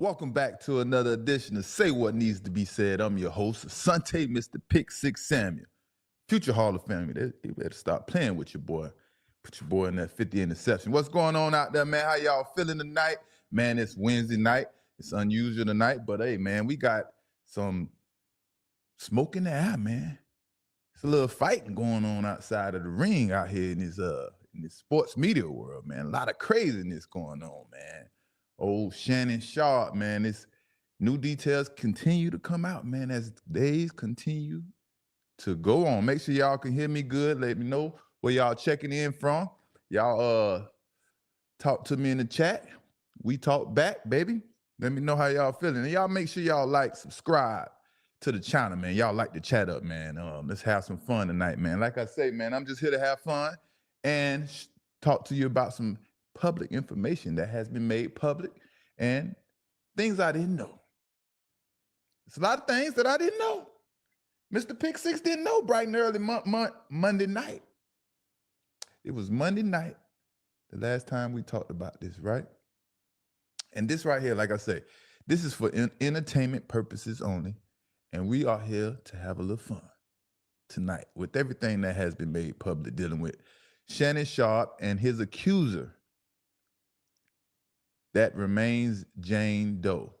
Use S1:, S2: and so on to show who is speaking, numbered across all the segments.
S1: Welcome back to another edition of Say What Needs to Be Said. I'm your host, Asante, Mr. Pick Six Samuel. Future Hall of Fame. They better stop playing with your boy. Put your boy in that 50 interception. What's going on out there, man? How y'all feeling tonight? Man, it's Wednesday night. It's unusual tonight, but hey, man, we got some smoke in the air, man. It's a little fighting going on outside of the ring out here in this sports media world, man. A lot of craziness going on, man. Old Shannon Sharpe, man. This new details continue to come out, man, as days continue to go on. Make sure y'all can hear me good. Let me know where y'all checking in from. Y'all talk to me in the chat. We talk back, baby. Let me know how y'all feeling. And y'all make sure y'all like, subscribe to the channel, man. Y'all like to chat up, man. Let's have some fun tonight, man. Like I say, man, I'm just here to have fun and talk to you about some public information that has been made public and things I didn't know. It's a lot of things that I didn't know. Mr. Pick Six didn't know bright and early Monday night. It was Monday night, the last time we talked about this, right? And this right here, like I say, this is for entertainment purposes only. And we are here to have a little fun tonight with everything that has been made public dealing with Shannon Sharpe and his accuser that remains Jane Doe.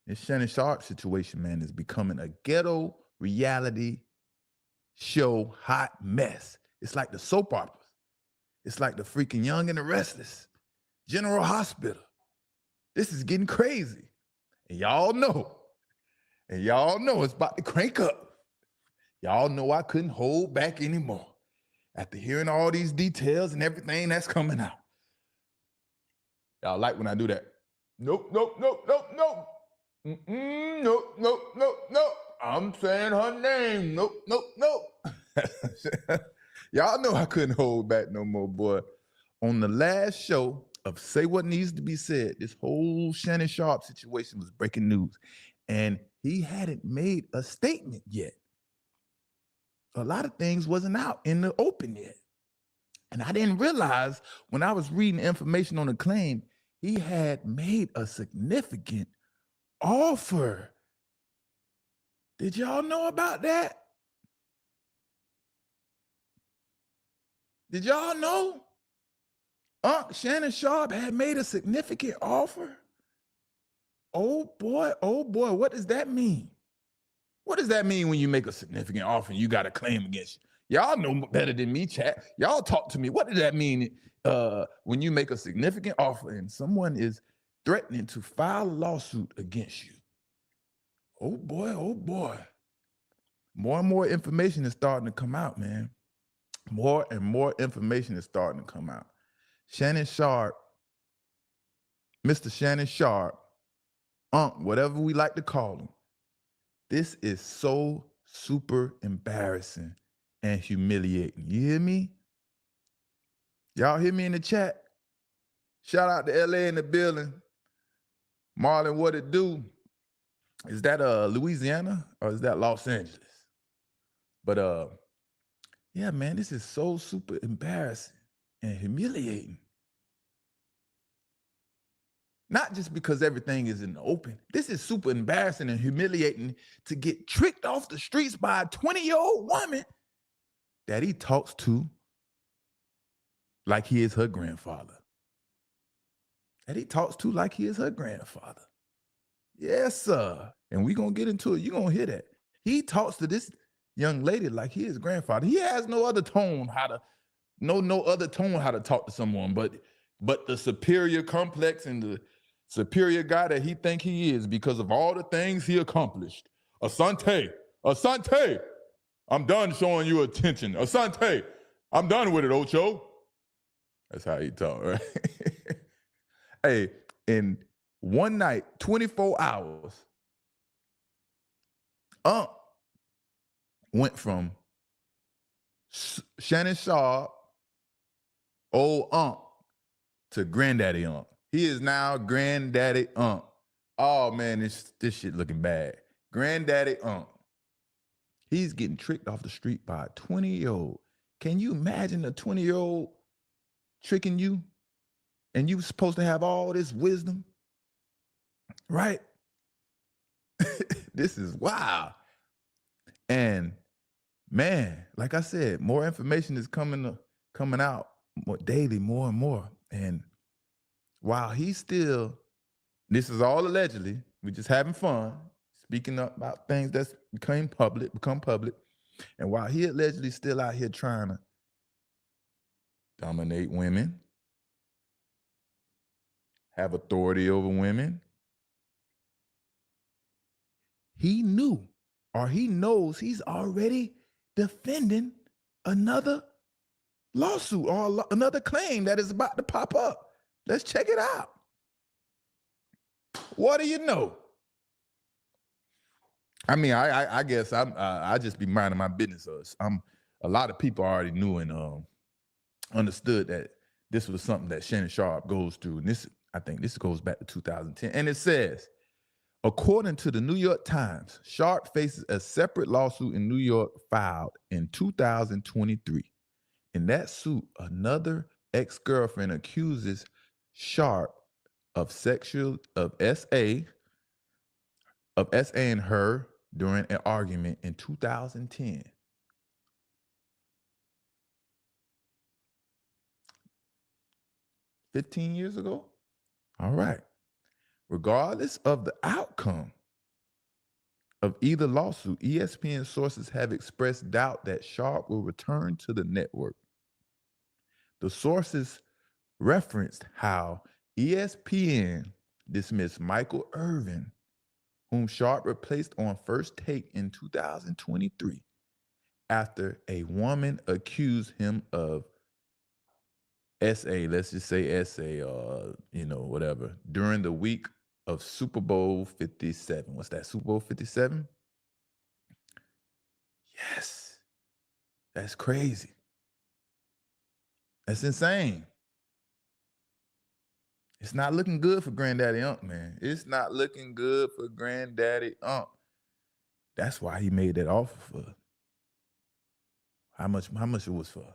S1: This Shannon Sharpe situation, man, is becoming a ghetto reality show hot mess. It's like the soap operas. It's like the freaking Young and the Restless, General Hospital. This is getting crazy. And y'all know it's about to crank up. Y'all know I couldn't hold back anymore after hearing all these details and everything that's coming out. Y'all like when I do that. Nope. Nope. I'm saying her name. Nope. Y'all know I couldn't hold back no more, boy. On the last show of Say What Needs to Be Said, this whole Shannon Sharpe situation was breaking news. And he hadn't made a statement yet. A lot of things wasn't out in the open yet. And I didn't realize when I was reading information on the claim, he had made a significant offer. Did y'all know about that? Did y'all know? Shannon Sharpe had made a significant offer. Oh boy, what does that mean? What does that mean when you make a significant offer and you got a claim against you? Y'all know better than me, chat. Y'all talk to me. What does that mean when you make a significant offer and someone is threatening to file a lawsuit against you? Oh boy. More and more information is starting to come out, man. More and more information is starting to come out. Shannon Sharpe, Mr. Shannon Sharpe, whatever we like to call him, this is so super embarrassing and humiliating. You hear me? Y'all hear me in the chat? Shout out to LA in the building. Marlon, what it do? Is that Louisiana or is that Los Angeles? But yeah, man, this is so super embarrassing and humiliating. Not just because everything is in the open. This is super embarrassing and humiliating to get tricked off the streets by a 20-year-old woman that he talks to like he is her grandfather. Yes, sir. And we're going to get into it. You're going to hear that. He talks to this young lady like he is grandfather. He has no other tone how to talk to someone, but the superior complex and the superior guy that he think he is because of all the things he accomplished. Asante, I'm done showing you attention. Asante, I'm done with it, Ocho. That's how he talk, right? Hey, in one night, 24 hours, went from Shannon Sharpe, old to Granddaddy He is now Granddaddy Oh man, this shit looking bad. Granddaddy He's getting tricked off the street by a 20-year-old. Can you imagine a 20-year-old tricking you? And you supposed to have all this wisdom? right? This is wild. And man, like I said, more information is coming out more daily, more and more. And while he's still, this is all allegedly, we're just having fun, speaking up about things that's become public. And while he allegedly still out here trying to dominate women, have authority over women, he knew, or he knows he's already defending another lawsuit or another claim that is about to pop up. Let's check it out. What do you know? I mean, I guess I just be minding my business. A lot of people already knew and understood that this was something that Shannon Sharpe goes through. And I think this goes back to 2010. And it says, according to the New York Times, Sharpe faces a separate lawsuit in New York filed in 2023. In that suit, another ex-girlfriend accuses Sharpe of SA and her during an argument in 2010. $15 years ago? All right. Regardless of the outcome of either lawsuit, ESPN sources have expressed doubt that Sharpe will return to the network. The sources referenced how ESPN dismissed Michael Irvin, whom Sharpe replaced on First Take in 2023, after a woman accused him of let's just say whatever, during the week of Super Bowl 57. What's that, Super Bowl 57? Yes. That's crazy. That's insane. It's not looking good for Granddaddy Unc, man. It's not looking good for Granddaddy Unc. That's why he made that offer for how much it was for.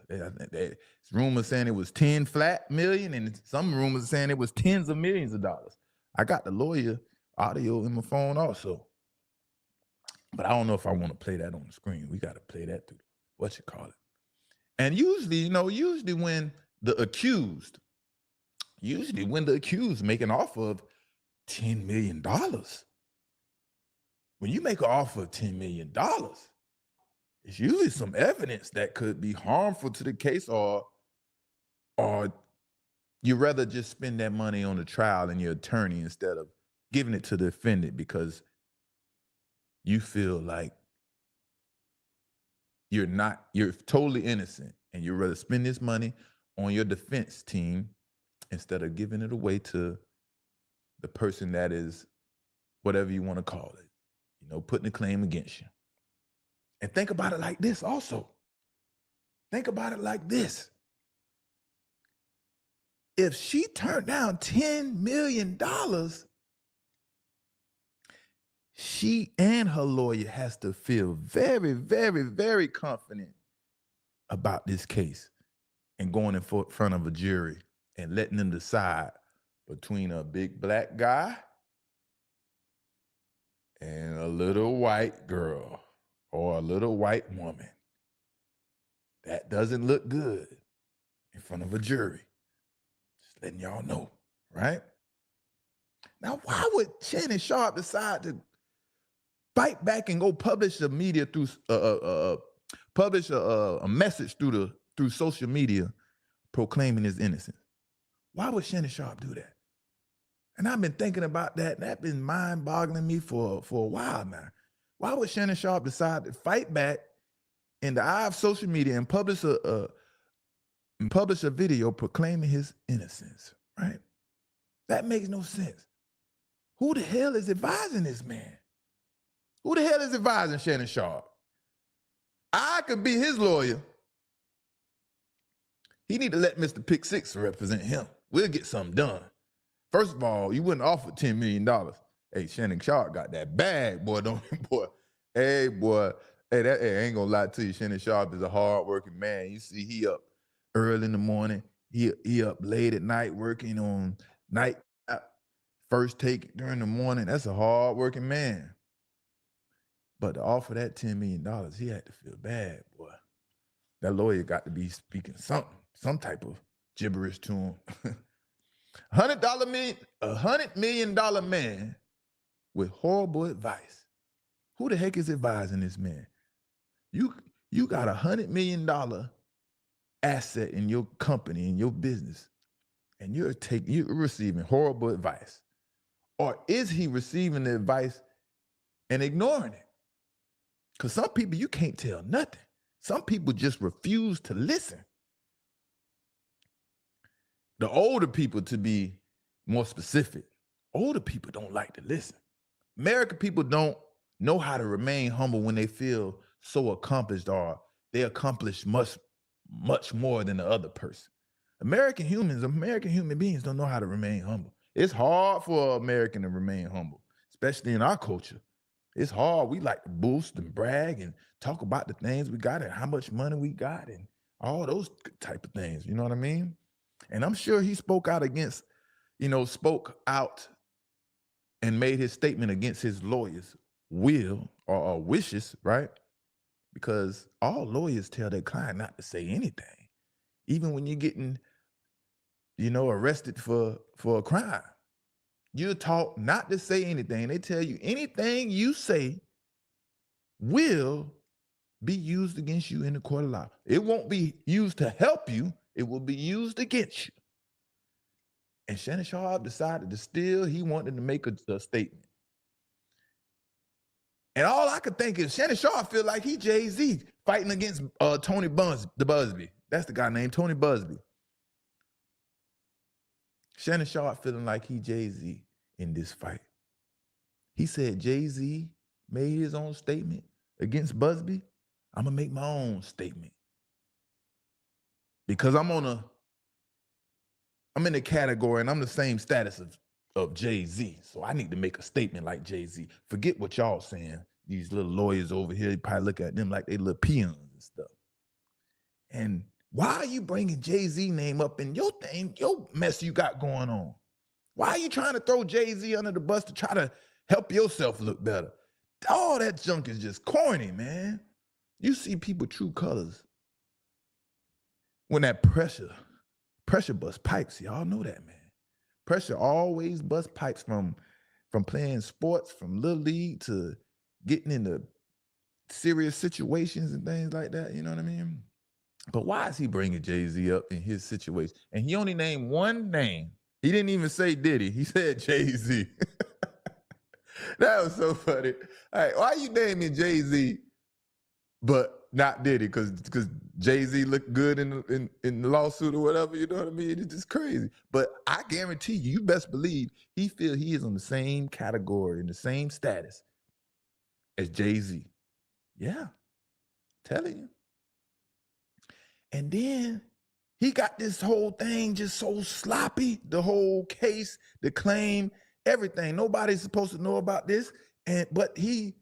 S1: Rumors saying it was 10 flat million, and some rumors saying it was tens of millions of dollars. I got the lawyer audio in my phone also. But I don't know if I want to play that on the screen. We got to play that through And usually when the accused make an offer of $10 million, when you make an offer of $10 million, it's usually some evidence that could be harmful to the case, or you rather just spend that money on the trial and your attorney instead of giving it to the defendant because you feel like you're totally innocent, and you'd rather spend this money on your defense team instead of giving it away to the person that is whatever you want to call it, putting a claim against you. And think about it like this also. Think about it like this. If she turned down $10 million, she and her lawyer has to feel very, very, very confident about this case and going in front of a jury and letting them decide between a big black guy and a little white girl or a little white woman. That doesn't look good in front of a jury. Just letting y'all know, right? Now, why would Shannon Sharpe decide to fight back and go publish a message through social media proclaiming his innocence? Why would Shannon Sharpe do that? And I've been thinking about that, and that's been mind-boggling me for a while now. Why would Shannon Sharpe decide to fight back in the eye of social media and publish a video proclaiming his innocence, right? That makes no sense. Who the hell is advising this man? Who the hell is advising Shannon Sharpe? I could be his lawyer. He need to let Mr. Pick Six represent him. We'll get something done. First of all, you wouldn't offer $10 million. Hey, Shannon Sharpe got that bag, boy, don't you, boy? Hey, boy. Hey, I ain't gonna lie to you. Shannon Sharpe is a hard-working man. You see, he up early in the morning. He up late at night working on night first take during the morning. That's a hard-working man. But to offer that $10 million, he had to feel bad, boy. That lawyer got to be speaking some type of gibberish to him. $100 million man with horrible advice. Who the heck is advising this man? You got $100 million asset in your company, in your business, and you're receiving horrible advice. Or is he receiving the advice and ignoring it? Because some people, you can't tell nothing. Some people just refuse to listen. The older people, to be more specific, older people don't like to listen. American people don't know how to remain humble when they feel so accomplished, or they accomplish much more than the other person. American human beings don't know how to remain humble. It's hard for an American to remain humble, especially in our culture. It's hard. We like to boost and brag and talk about the things we got and how much money we got and all those type of things. You know what I mean? And I'm sure he spoke out and made his statement against his lawyer's will or wishes, right? Because all lawyers tell their client not to say anything, even when you're getting, arrested for a crime. You're taught not to say anything. They tell you anything you say will be used against you in the court of law. It won't be used to help you. It will be used against you. And Shannon Sharpe decided he wanted to make a statement. And all I could think is Shannon Sharpe feel like he Jay-Z fighting against Tony Busby. That's the guy named Tony Busby. Shannon Sharpe feeling like he Jay-Z in this fight. He said Jay-Z made his own statement against Busby. I'm gonna make my own statement. Because I'm in the category and I'm the same status of Jay-Z. So I need to make a statement like Jay-Z. Forget what y'all saying. These little lawyers over here, you probably look at them like they little peons and stuff. And why are you bringing Jay-Z name up in your thing, your mess you got going on? Why are you trying to throw Jay-Z under the bus to try to help yourself look better? All that junk is just corny, man. You see people true colors when that pressure bust pipes. Y'all know that, man. Pressure always bust pipes from playing sports, from little league to getting into serious situations and things like that. You know what I mean? But why is he bringing Jay-Z up in his situation? And he only named one name. He didn't even say Diddy. He said Jay-Z. That was so funny. All right, why are you naming Jay-Z but not Diddy? Because Jay-Z looked good in the lawsuit or whatever, you know what I mean? It's just crazy. But I guarantee you best believe he feel he is on the same category, in the same status as Jay-Z. Yeah, telling you. And then he got this whole thing just so sloppy, the whole case, the claim, everything. Nobody's supposed to know about this. But he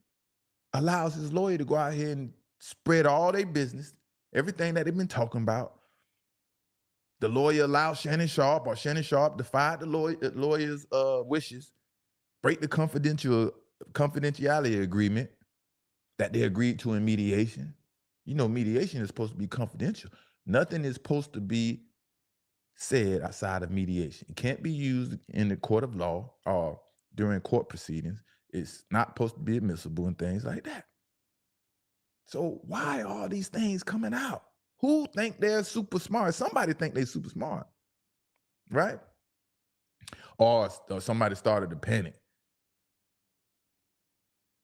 S1: allows his lawyer to go out here and spread all their business, everything that they've been talking about. The lawyer allowed Shannon Sharpe defied the lawyer's wishes, break the confidentiality agreement that they agreed to in mediation. You know, mediation is supposed to be confidential. Nothing is supposed to be said outside of mediation. It can't be used in the court of law or during court proceedings. It's not supposed to be admissible and things like that. So why are all these things coming out? Who think they're super smart? Somebody think they're super smart, right? Or somebody started to panic.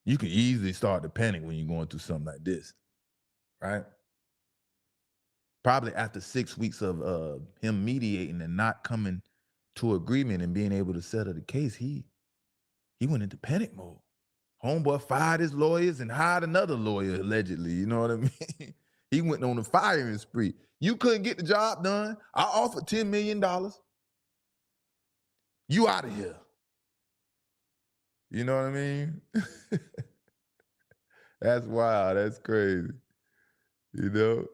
S1: You can easily start to panic when you're going through something like this, right? Probably after 6 weeks of him mediating and not coming to agreement and being able to settle the case, he went into panic mode. Homeboy fired his lawyers and hired another lawyer, allegedly. You know what I mean? He went on a firing spree. You couldn't get the job done. I offered $10 million. You out of here. You know what I mean? That's wild. That's crazy. You know?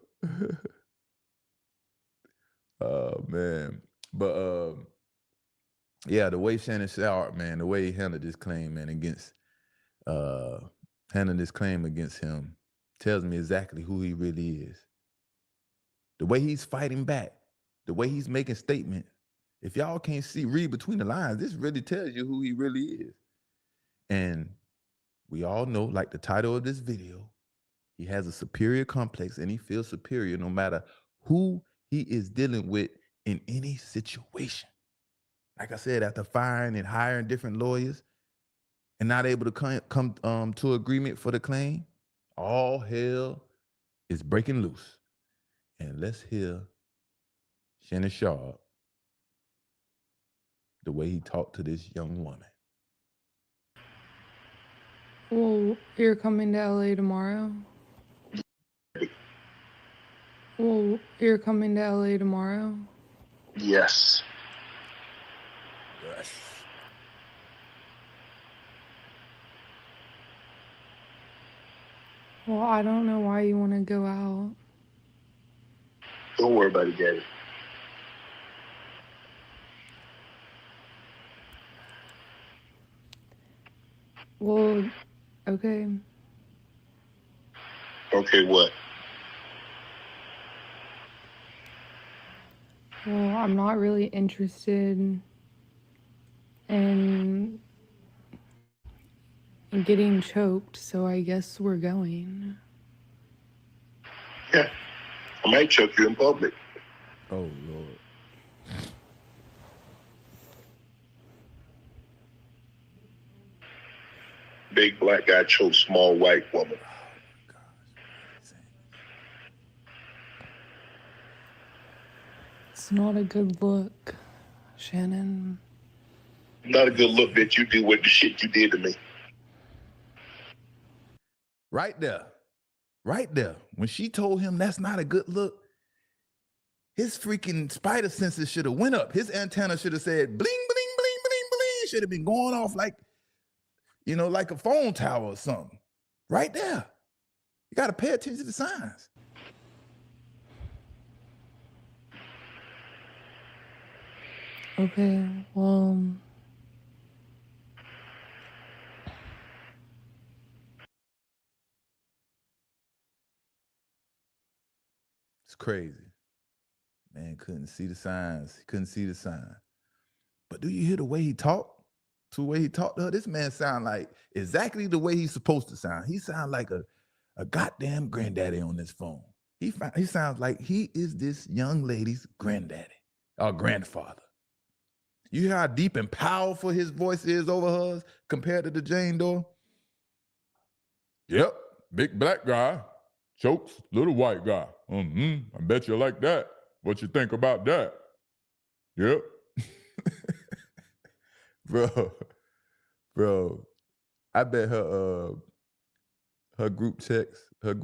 S1: Oh, man. But Yeah, the way Shannon Sharpe, man, the way he handled this claim, man, against handling this claim against him tells me exactly who he really is. The way he's fighting back, the way he's making statements. If y'all can't read between the lines, this really tells you who he really is. And we all know, like the title of this video, he has a superior complex and he feels superior no matter who he is dealing with in any situation. Like I said, after firing and hiring different lawyers and not able to come to agreement for the claim, all hell is breaking loose. And let's hear Shannon Sharpe, the way he talked to this young woman.
S2: Well, you're coming to LA tomorrow? Well, you're coming to LA tomorrow?
S3: Yes.
S1: Yes.
S2: Well, I don't know why you want to go out.
S3: Don't worry about it, Daddy.
S2: Well, okay.
S3: Okay, what?
S2: Well, I'm not really interested in getting choked, so I guess we're going.
S3: Yeah. I might choke you in public.
S1: Oh, Lord.
S3: Big black guy choke small white woman.
S2: It's not a good look, Shannon.
S3: Not a good look that you do with the shit you did to me.
S1: Right there. Right there. When she told him that's not a good look, his freaking spider senses should have went up. His antenna should have said bling, bling, bling, bling, bling. Should have been going off like, like a phone tower or something. Right there. You got to pay attention to the signs.
S2: Okay, well...
S1: It's crazy. Man couldn't see the signs. He couldn't see the sign. But do you hear the way he talked? The way he talked to her? This man sound like exactly the way he's supposed to sound. He sound like a goddamn granddaddy on this phone. He sounds like he is this young lady's granddaddy or grandfather. You hear how deep and powerful his voice is over hers compared to the Jane Doe? Yep, big black guy chokes little white guy. I bet you like that. What you think about that? Yep. Bro, I bet her group chat, I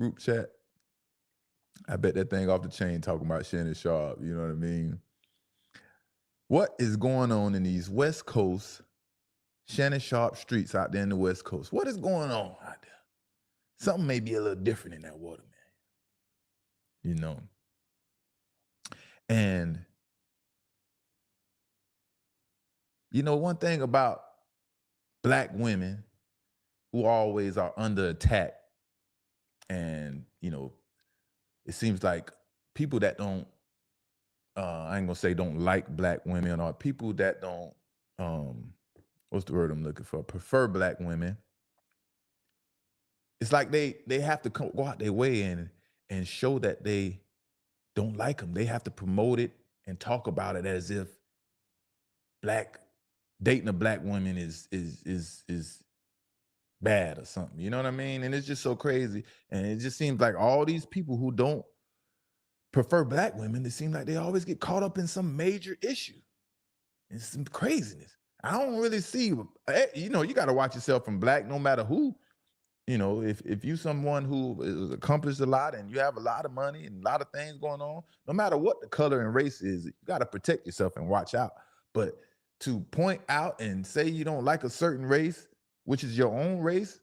S1: bet that thing off the chain talking about Shannon Sharpe, you know what I mean? What is going on in these West Coast Shannon Sharpe streets out there in the West Coast? What is going on out there? Something may be a little different in that water, man. And one thing about Black women who always are under attack, and it seems like people that don't I ain't gonna say don't like Black women, or people that don't what's the word I'm looking for, prefer Black women. It's like they have to go out their way and show that they don't like them. They have to promote it and talk about it as if dating a Black woman is bad or something. You know what I mean? And it's just so crazy. And it just seems like all these people who don't prefer Black women, it seems like they always get caught up in some major issue. It's some craziness. I don't really see, you got to watch yourself from Black no matter who. If you someone who has accomplished a lot and you have a lot of money and a lot of things going on, no matter what the color and race is, you got to protect yourself and watch out. But to point out and say you don't like a certain race, which is your own race,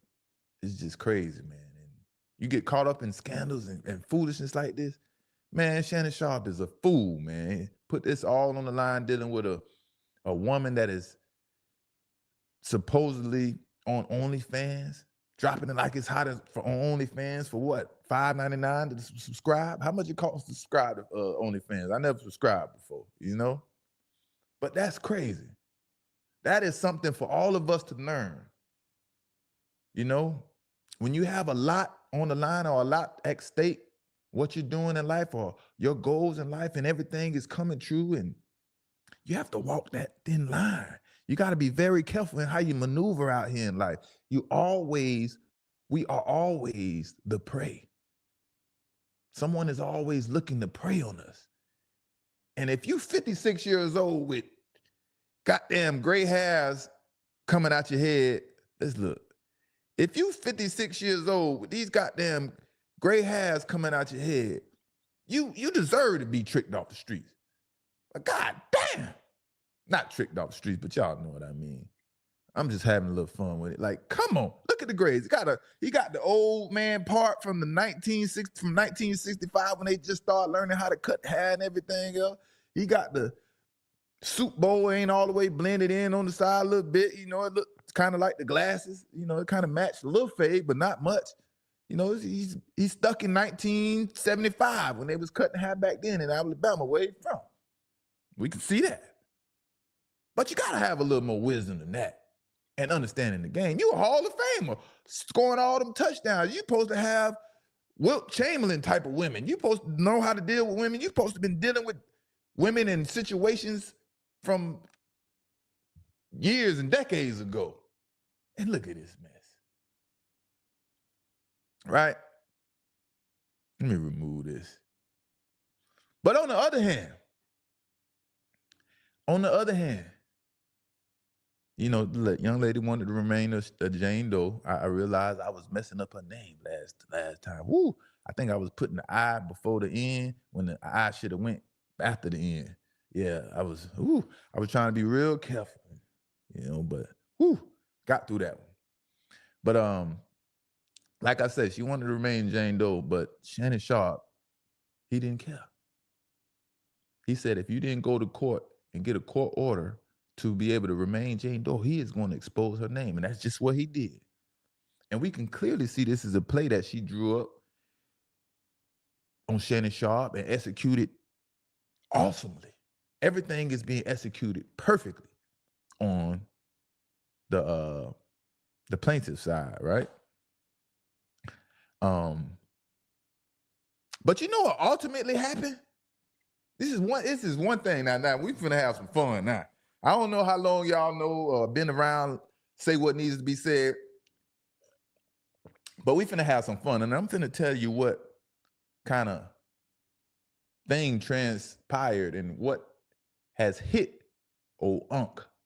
S1: is just crazy, man. And you get caught up in scandals and foolishness like this. Man, Shannon Sharpe is a fool, man. Put this all on the line dealing with a A woman that is supposedly on OnlyFans, dropping it like it's hot as for on OnlyFans for what? $5.99 to subscribe? How much it costs to subscribe to OnlyFans? I never subscribed before, you know? But that's crazy. That is something for all of us to learn. You know, when you have a lot on the line or a lot at stake, what you're doing in life or your goals in life and everything is coming true, and you have to walk that thin line. You got to be very careful in how you maneuver out here in life. We are always the prey. Someone is always looking to prey on us. And if you 56 years old with goddamn gray hairs coming out your head, let's look. If you 56 years old with these goddamn gray hairs coming out your head, you deserve to be tricked off the streets. But God damn. Not tricked off the streets, but y'all know what I mean. I'm just having a little fun with it. Like, come on, look at the grades. He got the old man part from 1965 when they just started learning how to cut hair and everything else. He got the soup bowl ain't all the way blended in on the side a little bit. You know, it looks kind of like the glasses. You know, it kind of matched a little fade, but not much. You know, he's stuck in 1975 when they was cutting hair back then in Alabama, where he from. We can see that. But you got to have a little more wisdom than that and understanding the game. You a Hall of Famer, scoring all them touchdowns. You supposed to have Wilt Chamberlain type of women. You supposed to know how to deal with women. You supposed to have been dealing with women in situations from years and decades ago. And look at this mess. Right? Let me remove this. But on the other hand, you know, the young lady wanted to remain a Jane Doe. I realized I was messing up her name last time. Woo! I think I was putting the I before the N when the I should have went after the N. Yeah, I was trying to be real careful, you know, but got through that one. But like I said, she wanted to remain Jane Doe, but Shannon Sharpe, he didn't care. He said if you didn't go to court and get a court order to be able to remain Jane Doe, he is going to expose her name. And that's just what he did. And we can clearly see this is a play that she drew up on Shannon Sharpe and executed awesomely. Everything is being executed perfectly on the plaintiff side, right? But you know what ultimately happened? This is one thing. Now we finna have some fun now. I don't know how long y'all know been around, say what needs to be said, but we finna have some fun. And I'm finna tell you what kind of thing transpired and what has hit old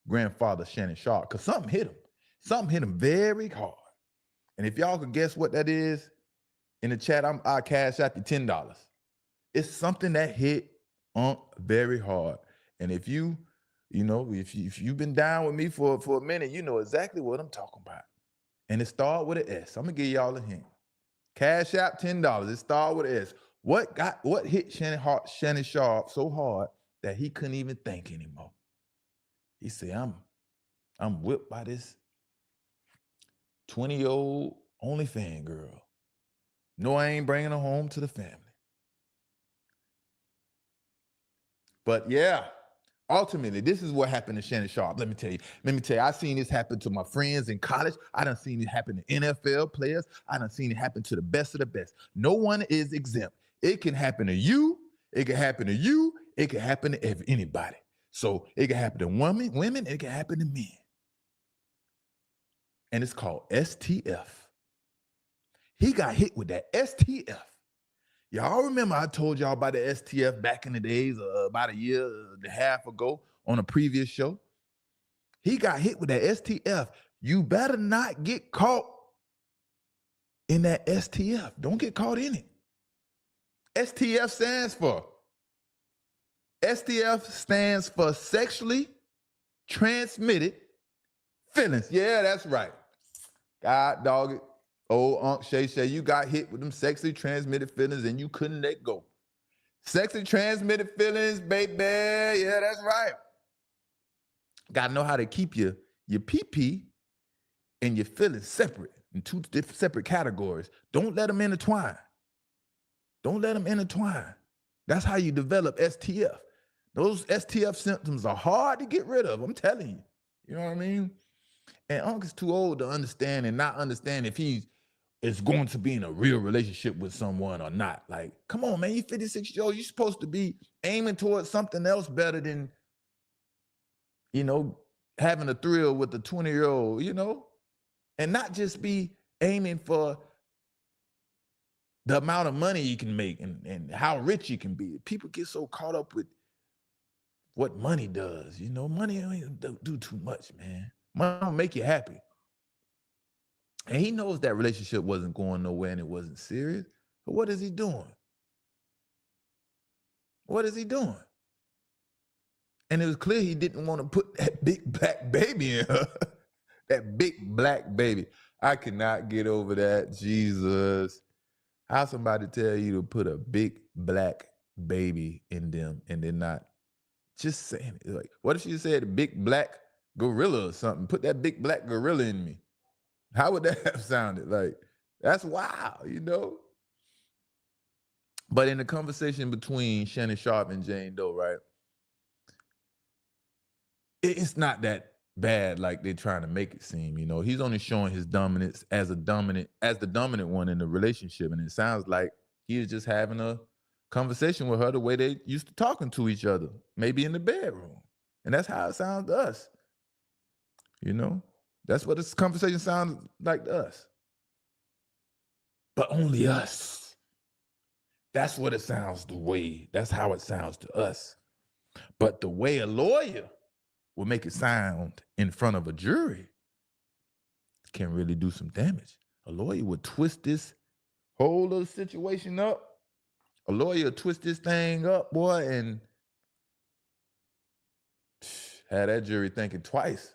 S1: grandfather Shannon Sharpe, because something hit him. Something hit him very hard. And if y'all could guess what that is, in the chat, I'll cash out you $10. It's something that hit very hard. And if you've been down with me for a minute, you know exactly what I'm talking about. And it started with an S. I'm gonna give y'all a hint. Cash out $10. It started with an S. What hit Shannon Sharpe so hard that he couldn't even think anymore? He said, I'm whipped by this 20-year-old OnlyFans girl. No, I ain't bringing her home to the family. But yeah, ultimately, this is what happened to Shannon Sharpe. Let me tell you, I seen this happen to my friends in college. I done seen it happen to NFL players. I done seen it happen to the best of the best. No one is exempt. It can happen to you. It can happen to you. It can happen to anybody. So it can happen to women. It can happen to men. And it's called STF. He got hit with that STF. Y'all remember I told y'all about the STF back in the days, about a year and a half ago on a previous show? He got hit with that STF. You better not get caught in that STF. Don't get caught in it. STF stands for sexually transmitted feelings. Yeah, that's right. God dog it. Old Unc Shay, you got hit with them sexually transmitted feelings and you couldn't let go. Sexually transmitted feelings, baby. Yeah, that's right. Gotta know how to keep your pee and your feelings separate in two different separate categories. Don't let them intertwine. Don't let them intertwine. That's how you develop STF. Those STF symptoms are hard to get rid of. I'm telling you. You know what I mean? And Uncle's too old to understand and not understand if he is going to be in a real relationship with someone or not. Like, come on, man, you 56 years old. You're supposed to be aiming towards something else better than, having a thrill with a 20-year-old, and not just be aiming for the amount of money you can make and how rich you can be. People get so caught up with what money does. Money don't do too much, man. Money don't make you happy. And he knows that relationship wasn't going nowhere and it wasn't serious. But what is he doing? What is he doing? And it was clear he didn't want to put that big black baby in her. That big black baby. I cannot get over that. Jesus. How somebody tell you to put a big black baby in them and they're not just saying it. Like, what if she said a big black gorilla or something? Put that big black gorilla in me. How would that have sounded? Like, that's wild, But in the conversation between Shannon Sharpe and Jane Doe, right? It's not that bad like they're trying to make it seem. He's only showing his dominance as the dominant one in the relationship, and it sounds like he is just having a conversation with her the way they used to talking to each other, maybe in the bedroom, and that's how it sounds to us. That's what this conversation sounds like to us, but only us. That's what it sounds that's how it sounds to us. But the way a lawyer will make it sound in front of a jury can really do some damage. A lawyer would twist this whole little situation up. A lawyer would twist this thing up, boy, and have that jury thinking twice.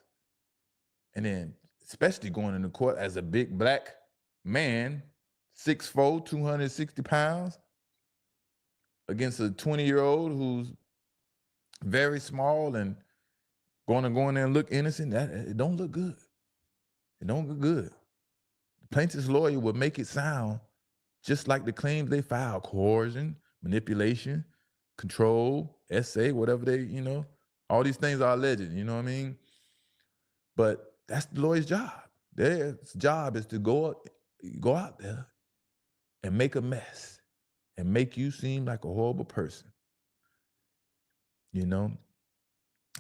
S1: And then, especially going into court as a big black man, 6'4", 260 pounds, against a 20-year-old who's very small and going to go in there and look innocent, it don't look good. It don't look good. The plaintiff's lawyer would make it sound just like the claims they file: coercion, manipulation, control, essay, whatever all these things are alleged, you know what I mean? But that's the lawyer's job. Their job is to go out there and make a mess and make you seem like a horrible person,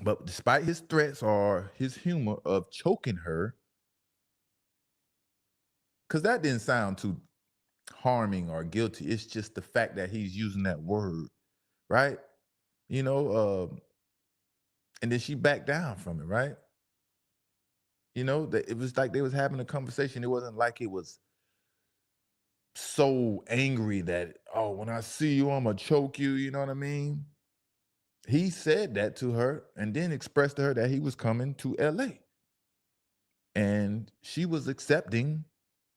S1: But despite his threats or his humor of choking her, because that didn't sound too harming or guilty. It's just the fact that he's using that word, right? And then she backed down from it, right? It was like they was having a conversation. It wasn't like it was so angry that, oh, when I see you, I'm gonna choke you, you know what I mean? He said that to her and then expressed to her that he was coming to LA. And she was accepting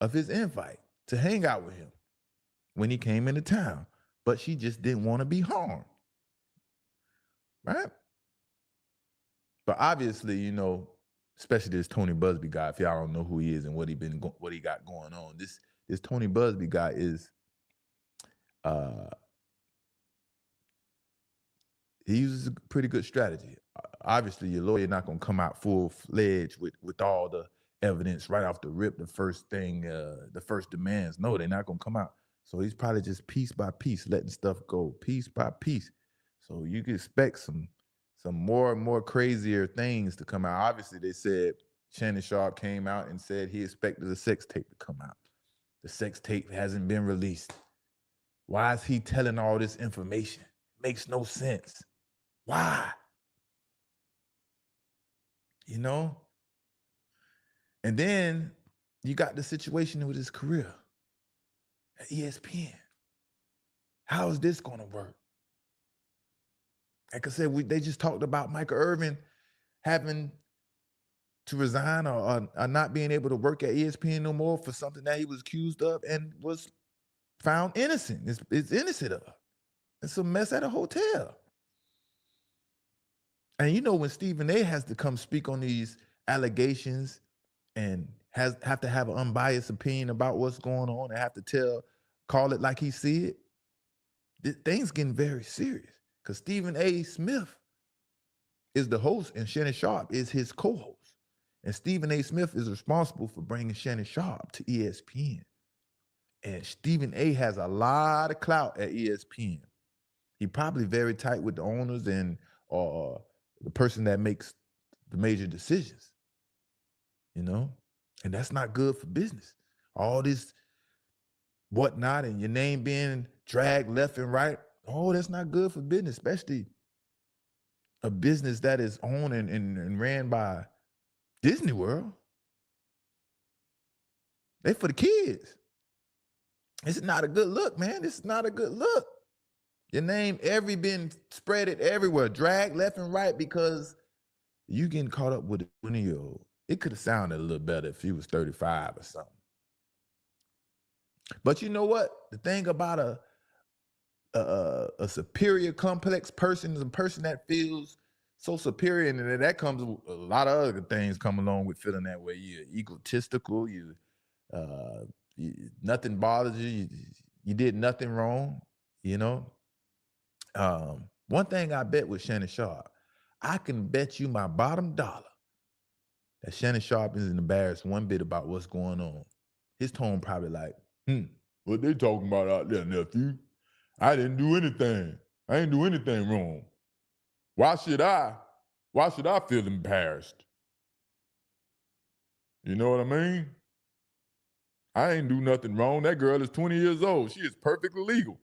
S1: of his invite to hang out with him when he came into town. But she just didn't want to be harmed. Right? But obviously, especially this Tony Busby guy, if y'all don't know who he is and what he got going on, this Tony Busby guy is he uses a pretty good strategy. Obviously, your lawyer not gonna come out full-fledged with all the evidence right off the rip. The first demands. No, they're not gonna come out. So he's probably just piece by piece letting stuff go, piece by piece. So you can expect some more and more crazier things to come out. Obviously, they said Shannon Sharpe came out and said he expected a sex tape to come out. The sex tape hasn't been released. Why is he telling all this information? Makes no sense. Why? And then you got the situation with his career at ESPN. How is this going to work? Like I said, they just talked about Michael Irvin having to resign or not being able to work at ESPN no more for something that he was accused of and was found innocent. It's innocent of. It's a mess at a hotel. And you know, when Stephen A has to come speak on these allegations and have to have an unbiased opinion about what's going on and have to call it like he see it, things getting very serious. Because Stephen A. Smith is the host and Shannon Sharpe is his co-host. And Stephen A. Smith is responsible for bringing Shannon Sharpe to ESPN. And Stephen A. has a lot of clout at ESPN. He probably very tight with the owners and the person that makes the major decisions, you know? And that's not good for business. All this whatnot and your name being dragged left and right, that's not good for business, especially a business that is owned and ran by Disney World. They for the kids. It's not a good look, man. It's not a good look. Your name been spread it everywhere, dragged left and right because you getting caught up with a 20-year-old. It could have sounded a little better if he was 35 or something. But you know what? The thing about a superior complex person is a person that feels so superior, and that comes with a lot of other things come along with feeling that way. You're egotistical, nothing bothers you, you did nothing wrong, you know. One thing I bet with Shannon Sharpe, I can bet you my bottom dollar that Shannon Sharpe isn't embarrassed one bit about what's going on. His tone probably like, what they talking about out there, nephew? I didn't do anything. I ain't do anything wrong. Why should I feel embarrassed? You know what I mean? I ain't do nothing wrong. That girl is 20 years old. She is perfectly legal.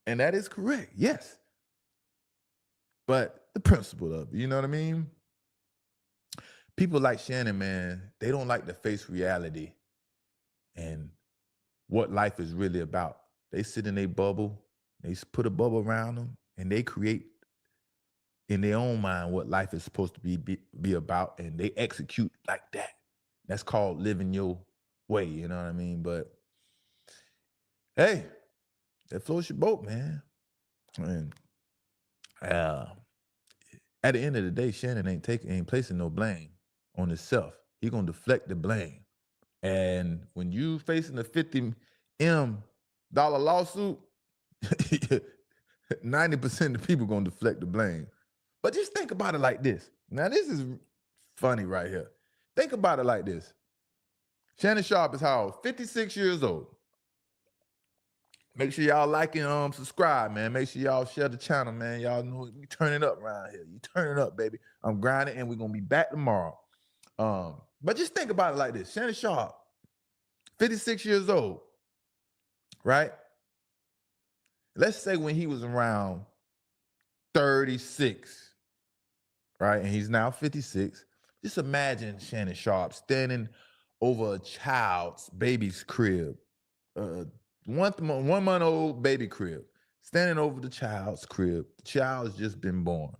S1: And that is correct, yes. But the principle of it, you know what I mean? People like Shannon, man, they don't like to face reality and what life is really about. They sit in a bubble, they put a bubble around them, and they create in their own mind what life is supposed to be about, and they execute like that. That's called living your way, you know what I mean? But hey, that floats your boat, man. And at the end of the day, Shannon ain't placing no blame on himself. He gonna deflect the blame. And when you facing a $50 million lawsuit, 90% of the people gonna deflect the blame. But just think about it like this. Now, this is funny right here. Think about it like this. Shannon Sharpe is how old? 56 years old. Make sure y'all like and subscribe, man. Make sure y'all share the channel, man. Y'all know we turn it up around here. You turn it up, baby. I'm grinding, and we're gonna be back tomorrow. But just think about it like this. Shannon Sharpe, 56 years old, right? Let's say when he was around 36, right? And he's now 56. Just imagine Shannon Sharpe standing over a child's baby's crib, 1 month old baby crib, standing over the child's crib. The child has just been born.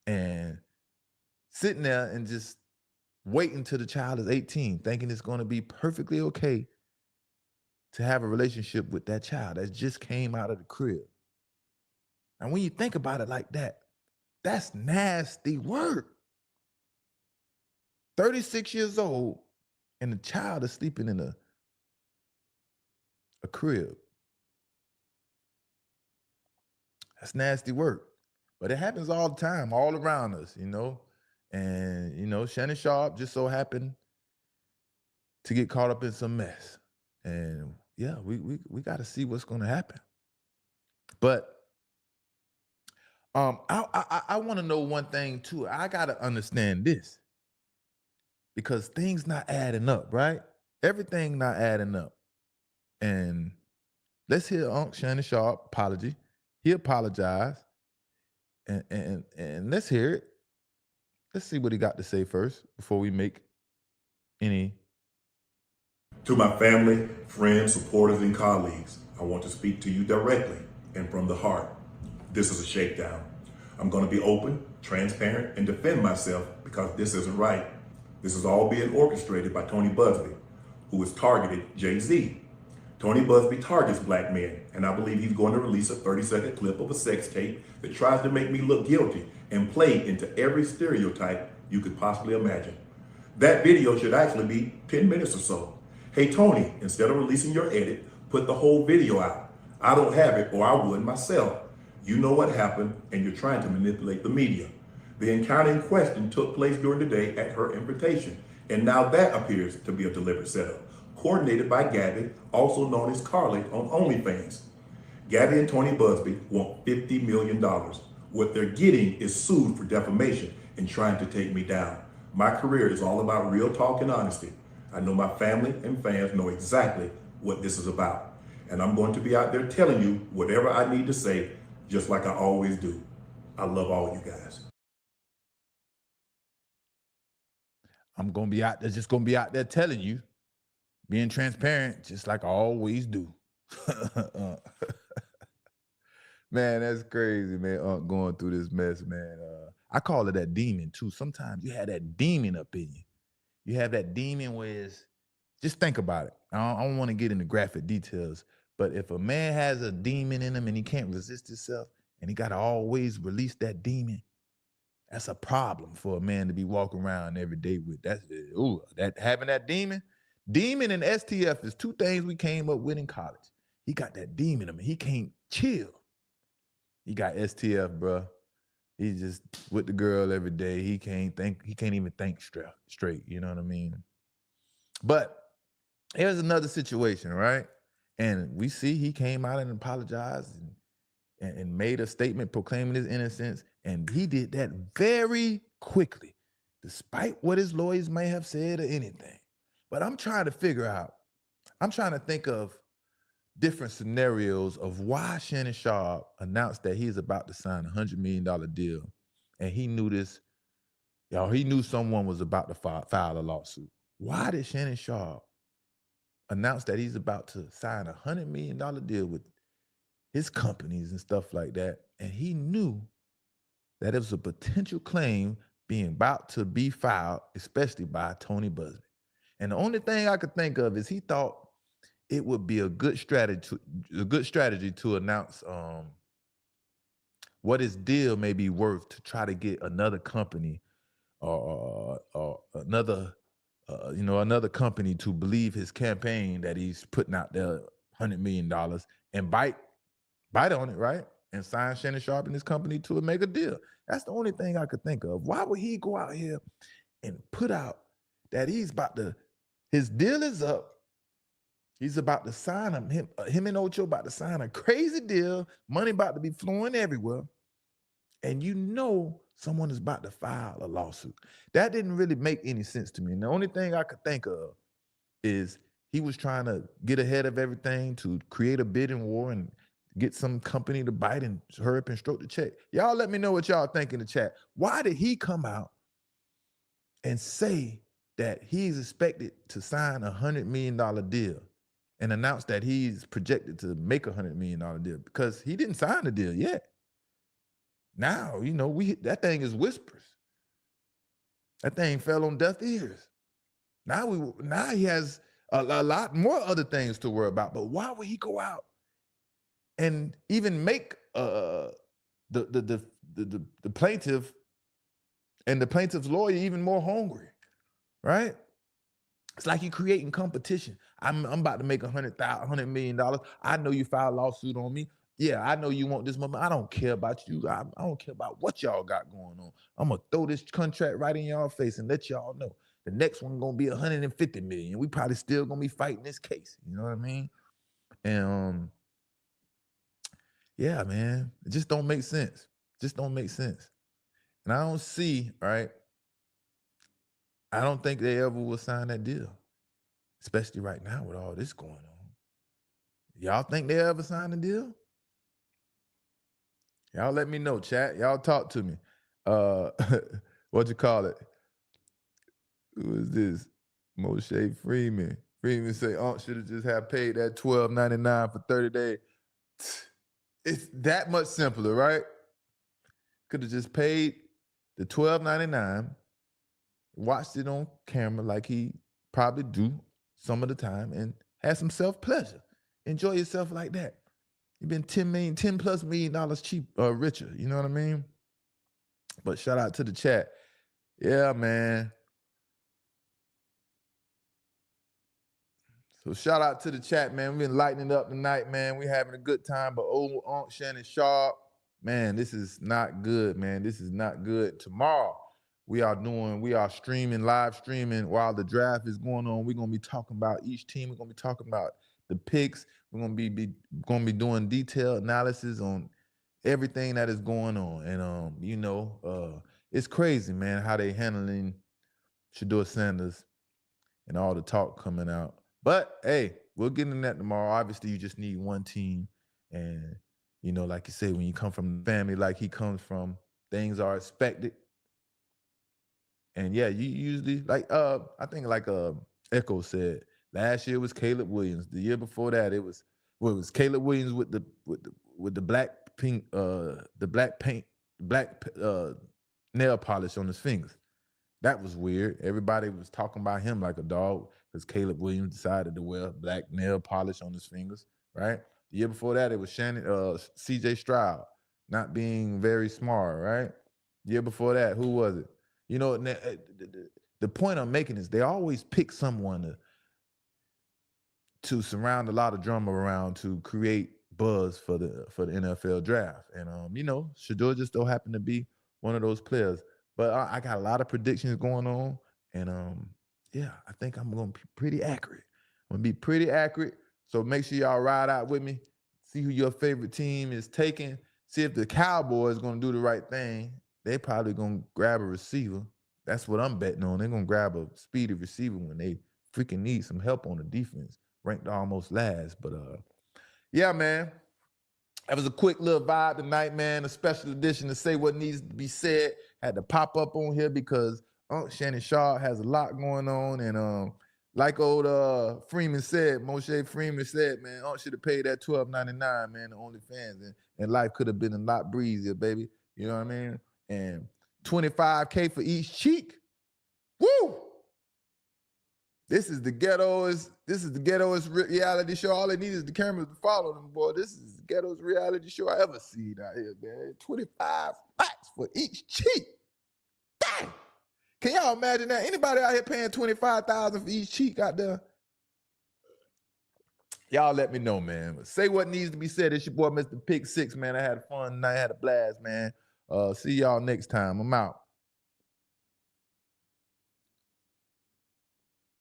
S1: And sitting there and just waiting till the child is 18, thinking it's going to be perfectly okay to have a relationship with that child that just came out of the crib. And when you think about it like that, that's nasty work. 36 years old, and the child is sleeping in a crib. That's nasty work. But it happens all the time, all around us, you know. And, you know, Shannon Sharpe just so happened to get caught up in some mess. And yeah, we got to see what's going to happen. But I want to know one thing too. I got to understand this, because things not adding up, right? Everything not adding up. And let's hear Unc Shannon Sharpe apology. He apologized. And let's hear it. Let's see what he got to say first before we make any.
S4: To my family, friends, supporters, and colleagues, I want to speak to you directly and from the heart. This is a shakedown. I'm going to be open, transparent, and defend myself because this isn't right. This is all being orchestrated by Tony Busby, who has targeted Jay-Z. Tony Busby targets black men, and I believe he's going to release a 30-second clip of a sex tape that tries to make me look guilty and play into every stereotype you could possibly imagine. That video should actually be 10 minutes or so. Hey Tony, instead of releasing your edit, put the whole video out. I don't have it, or I would myself. You know what happened, and you're trying to manipulate the media. The encounter in question took place during the day at her invitation, and now that appears to be a deliberate setup, coordinated by Gabby, also known as Carly on OnlyFans. Gabby and Tony Busby want $50 million. What they're getting is sued for defamation and trying to take me down. My career is all about real talk and honesty. I know my family and fans know exactly what this is about. And I'm going to be out there telling you whatever I need to say, just like I always do. I love all you guys.
S1: I'm going to be out there, just going to be out there telling you, being transparent, just like I always do. Man, that's crazy, man. Going through this mess, man. I call it that demon, too. Sometimes you have that demon up in you. You have that demon where it's, just think about it. I don't want to get into graphic details, but if a man has a demon in him and he can't resist himself and he got to always release that demon, that's a problem for a man to be walking around every day with. That having that demon and STF is two things we came up with in college. He got that demon in him. He can't chill. He got STF, bro. He's just with the girl every day. He can't even think straight. You know what I mean? But here's another situation, right? And we see he came out and apologized and made a statement proclaiming his innocence. And he did that very quickly, despite what his lawyers may have said or anything. But I'm trying to think of different scenarios of why Shannon Sharpe announced that he's about to sign a $100 million deal. And he knew this, he knew someone was about to file a lawsuit. Why did Shannon Sharpe announce that he's about to sign a $100 million deal with his companies and stuff like that? And he knew that it was a potential claim being about to be filed, especially by Tony Busby. And the only thing I could think of is he thought it would be a good strategy to announce what his deal may be worth to try to get another company or another company to believe his campaign that he's putting out there $100 million and bite on it, right? And sign Shannon Sharpe and his company to make a deal. That's the only thing I could think of. Why would he go out here and put out that his deal is up? He's about to sign him and Ocho about to sign a crazy deal. Money about to be flowing everywhere. And you know someone is about to file a lawsuit. That didn't really make any sense to me. And the only thing I could think of is he was trying to get ahead of everything to create a bidding war and get some company to bite and hurry up and stroke the check. Y'all let me know what y'all think in the chat. Why did he come out and say that he's expected to sign a $100 million deal and announce that he's projected to make a $100 million deal? Because he didn't sign the deal yet. Now, that thing is whispers. That thing fell on deaf ears. Now he has a lot more other things to worry about. But why would he go out and even make the plaintiff and the plaintiff's lawyer even more hungry, right? It's like you're creating competition. I'm about to make $100 million. I know you filed a lawsuit on me. Yeah, I know you want this money. I don't care about you. I don't care about what y'all got going on. I'm going to throw this contract right in y'all face and let y'all know. The next one going to be $150 million. We probably still going to be fighting this case. You know what I mean? And yeah, man, it just don't make sense. Just don't make sense. And I don't see, right? I don't think they ever will sign that deal, especially right now with all this going on. Y'all think they ever sign a deal? Y'all let me know, chat. Y'all talk to me. What you call it? Who is this? Moshe Freeman. Freeman say, should have just have paid that $12.99 for 30 days. It's that much simpler, right? Could have just paid the $12.99, watched it on camera like he probably do some of the time, and had some self-pleasure. enjoy yourself like that. You've been $10 plus million cheap richer. You know what I mean? But shout out to the chat. Yeah, man. So shout out to the chat, man. We've been lightening up tonight, man. We having a good time. But old Aunt Shannon Sharpe, man, this is not good, man. This is not good. Tomorrow, we are streaming, live streaming while the draft is going on. We're gonna be talking about each team. We're gonna be talking about the picks. We're gonna be doing detailed analysis on everything that is going on. And it's crazy, man, how they handling Shedeur Sanders and all the talk coming out. But hey, we'll get into that tomorrow. Obviously, you just need one team. And, like you said, when you come from a family like he comes from, things are expected. And yeah, you usually I think Echo said, last year was Caleb Williams. The year before that, it was Caleb Williams with the black paint nail polish on his fingers. That was weird. Everybody was talking about him like a dog because Caleb Williams decided to wear black nail polish on his fingers, right? The year before that, it was CJ Stroud not being very smart, right? The year before that, who was it? The point I'm making is they always pick someone to surround a lot of drama around to create buzz for the NFL draft. And Shedeur just don't happen to be one of those players. But I got a lot of predictions going on, and I think I'm gonna be pretty accurate. I'm gonna be pretty accurate. So make sure y'all ride out with me. See who your favorite team is taking. See if the Cowboys gonna do the right thing. They probably gonna grab a receiver. That's what I'm betting on. They're gonna grab a speedy receiver when they freaking need some help on the defense. Ranked almost last, but yeah, man. That was a quick little vibe tonight, man. A special edition to say what needs to be said. Had to pop up on here because Aunt Shannon Sharpe has a lot going on. And like old Freeman said, Moshe Freeman said, man, Aunt should have paid that $12.99, man, to OnlyFans. And life could have been a lot breezier, baby. You know what I mean? And $25K for each cheek. Woo! This is the ghettoest reality show. All they need is the cameras to follow them, boy. This is the ghettoest reality show I ever seen out here, man. 25 bucks for each cheek. Dang! Can y'all imagine that? Anybody out here paying $25,000 for each cheek out there? Y'all let me know, man. Say what needs to be said. It's your boy, Mr. Pick 6, man. I had fun tonight. I had a blast, man. See y'all next time. I'm out.